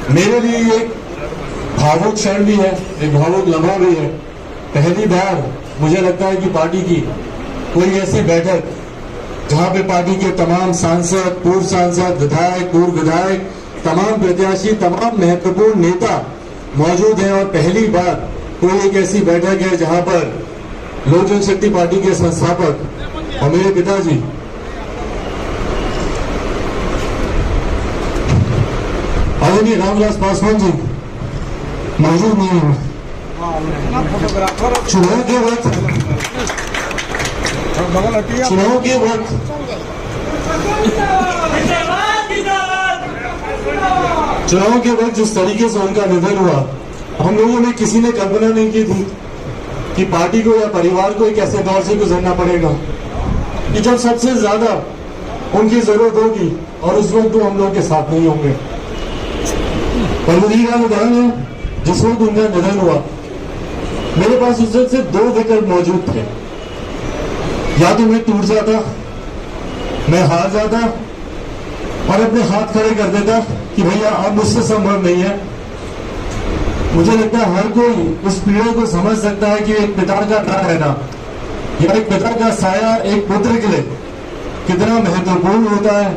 मेरे लिए ये एक भावुक क्षण भी है, एक भावुक लम्हा भी है। पहली बार मुझे लगता है कि पार्टी की कोई ऐसी बैठक जहां पे पार्टी के तमाम सांसद, पूर्व सांसद, विधायक, पूर्व विधायक, तमाम प्रत्याशी, तमाम महत्वपूर्ण नेता मौजूद हैं, और पहली बार कोई एक ऐसी बैठक है जहां पर लोक जनशक्ति पार्टी के संस्थापक और मेरे पिताजी आदरणीय रामविलास पासवान जी मौजूद नहीं है। चुनाव के वक्त जिस तरीके से उनका निधन हुआ, हम लोगों ने किसी ने कल्पना नहीं की थी कि पार्टी को या परिवार को एक ऐसे दौर से गुजरना पड़ेगा कि जब सबसे ज्यादा उनकी जरूरत होगी और उस वक्त वो हम लोग के साथ नहीं होंगे। परमवीर का उदाहरण है, जिस वक्त उनका निधन हुआ मेरे पास उस वक्त से दो विकल्प मौजूद थे। या तो मैं टूट जाता, मैं हार जाता और अपने हाथ खड़े कर देता कि भैया अब मुझसे संभव नहीं है। मुझे लगता है हर कोई उस पीड़ा को समझ सकता है कि एक पिता का ना रहना या एक पिता का साया एक पुत्र के लिए कितना महत्वपूर्ण होता है,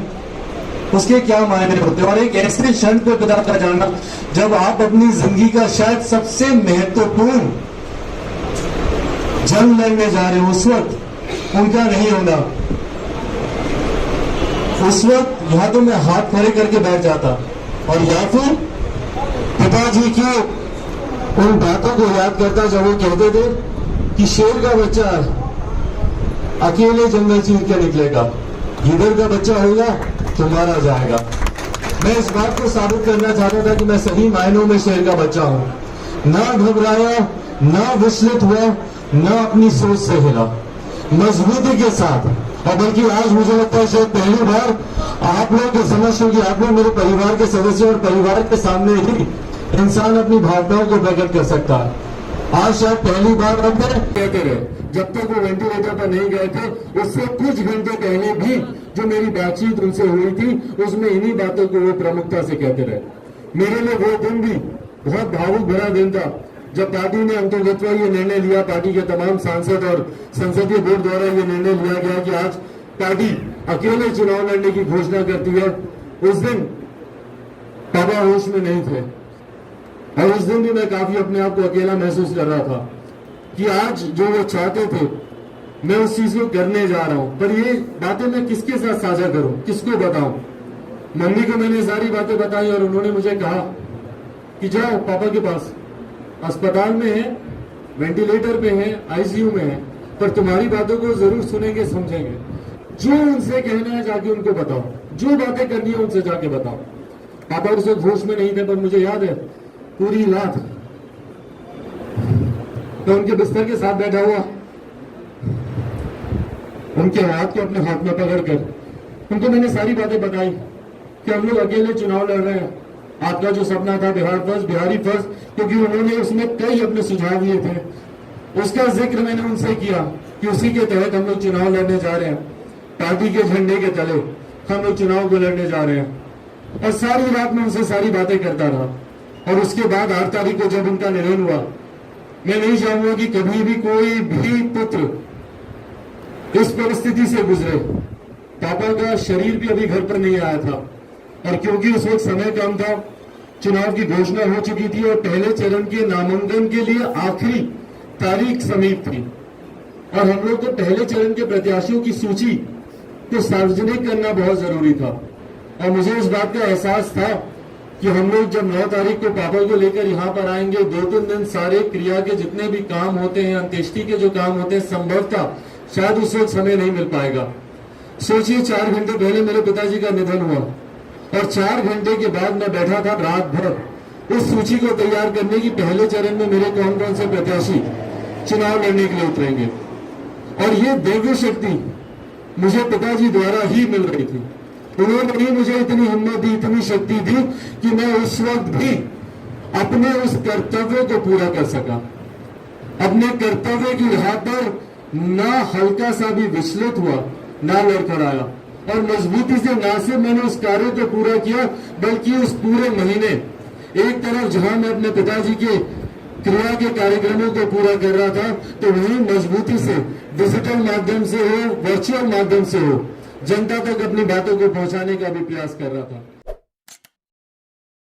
उसके क्या मायने होते हैं। और एक ऐसे क्षण पे पिता का जाना जब आप अपनी जिंदगी का शायद सबसे महत्वपूर्ण जंग लड़ने जा रहे हो, उस वक्त उनका नहीं होना, उस वक्त या तो मैं हाथ खड़े करके बैठ जाता और या फिर पिताजी की उन बातों को याद करता जब वो कहते थे कि शेर का बच्चा अकेले जंगल चीर के निकलेगा, गिदड़ का बच्चा होगा तो मारा जाएगा। मैं इस बात को साबित करना चाहता था कि मैं सही मायनों में शेर का बच्चा हूं। ना घबराया, ना विचलित हुआ, ना अपनी सोच से हिला, मजबूती के साथ। और बल्कि आज मुझे लगता है शायद पहली बार आप लोग के समझ होगी, आप लोग मेरे परिवार के सदस्य और परिवार के सामने ही इंसान अपनी भावनाओं को प्रकट कर सकता है। आज शायद पहली बार अब कहते रहे, जब तक वो वेंटिलेटर पर नहीं गए थे उससे कुछ घंटे पहले भी जो मेरी बातचीत उनसे हुई थी उसमें इन्हीं बातों को वो प्रमुखता से कहते रहे। मेरे लिए वो दिन भी बहुत भावुक भरा दिन था जब पार्टी ने अंतर्गत ये निर्णय लिया, पार्टी के तमाम सांसद और संसदीय बोर्ड द्वारा ये निर्णय लिया गया कि आज पार्टी अकेले चुनाव लड़ने की घोषणा करती है। उस दिन पापा होश में नहीं थे और उस दिन भी मैं काफी अपने आप को अकेला महसूस कर रहा था कि आज जो वो चाहते थे मैं उस चीज को करने जा रहा हूं, पर ये बातें मैं किसके साथ साझा करूं, किसको बताऊं। मम्मी को मैंने सारी बातें बताई और उन्होंने मुझे कहा कि जाओ पापा के पास, अस्पताल में है, वेंटिलेटर पे है, आईसीयू में है, पर तुम्हारी बातों को जरूर सुनेंगे, समझेंगे। जो उनसे कहना है जाके उनको बताओ, जो बातें करनी है उनसे जाके बताओ। पापा उस वक्त होश में नहीं थे, पर मुझे याद है पूरी रात तो उनके बिस्तर के साथ बैठा हुआ, उनके हाथ को अपने हाथ में पकड़कर उनको मैंने सारी बातें बताई कि हम लोग अकेले चुनाव लड़ रहे हैं। आपका जो सपना था बिहार फर्स्ट, बिहारी फर्स्ट, क्योंकि उन्होंने उसमें कई अपने सुझाव दिए थे, उसका जिक्र मैंने उनसे किया कि उसी के तहत हम लोग चुनाव लड़ने जा रहे हैं। पार्टी के झंडे के तले हम लोग चुनाव को लड़ने जा रहे हैं। और सारी रात में उनसे सारी बातें करता रहा। और उसके बाद 8 तारीख को जब उनका निधन हुआ, मैं नहीं चाहूंगा कि कभी भी कोई भी पुत्र इस परिस्थिति से गुजरे। पापा का शरीर भी अभी घर पर नहीं आया था और क्योंकि उस वक्त समय कम था, चुनाव की घोषणा हो चुकी थी और पहले चरण के नामांकन के लिए आखिरी तारीख समीप थी और हम लोग को पहले चरण के प्रत्याशियों की सूची को सार्वजनिक करना बहुत जरूरी था। और मुझे इस बात का एहसास था कि हम लोग जब 9 तारीख को पापा को लेकर यहाँ पर आएंगे, 2-3 दिन सारे क्रिया के जितने भी काम होते हैं, अंत्येष्टि के जो काम होते हैं, संभवतः शायद उस वक्त समय नहीं मिल पाएगा। सोचिए 4 घंटे पहले मेरे पिताजी का निधन हुआ और 4 घंटे के बाद मैं बैठा था रात भर उस सूची को तैयार करने की पहले चरण में मेरे कौन कौन से प्रत्याशी चुनाव लड़ने के लिए उतरेंगे। और ये दिव्य शक्ति मुझे पिताजी द्वारा ही मिल रही थी। उन्होंने ही मुझे इतनी हिम्मत दी, इतनी शक्ति दी कि मैं उस वक्त भी अपने उस कर्तव्य को पूरा कर सका। अपने कर्तव्य की राह पर ना हल्का सा भी विचलित हुआ, ना लड़खड़ाया और मजबूती से ना सिर्फ मैंने उस कार्य को पूरा किया बल्कि उस पूरे महीने एक तरफ जहां मैं अपने पिताजी के क्रिया के कार्यक्रमों को पूरा कर रहा था, तो वहीं मजबूती से डिजिटल माध्यम से हो, वर्चुअल माध्यम से हो, जनता तक अपनी बातों को पहुंचाने का भी प्रयास कर रहा था।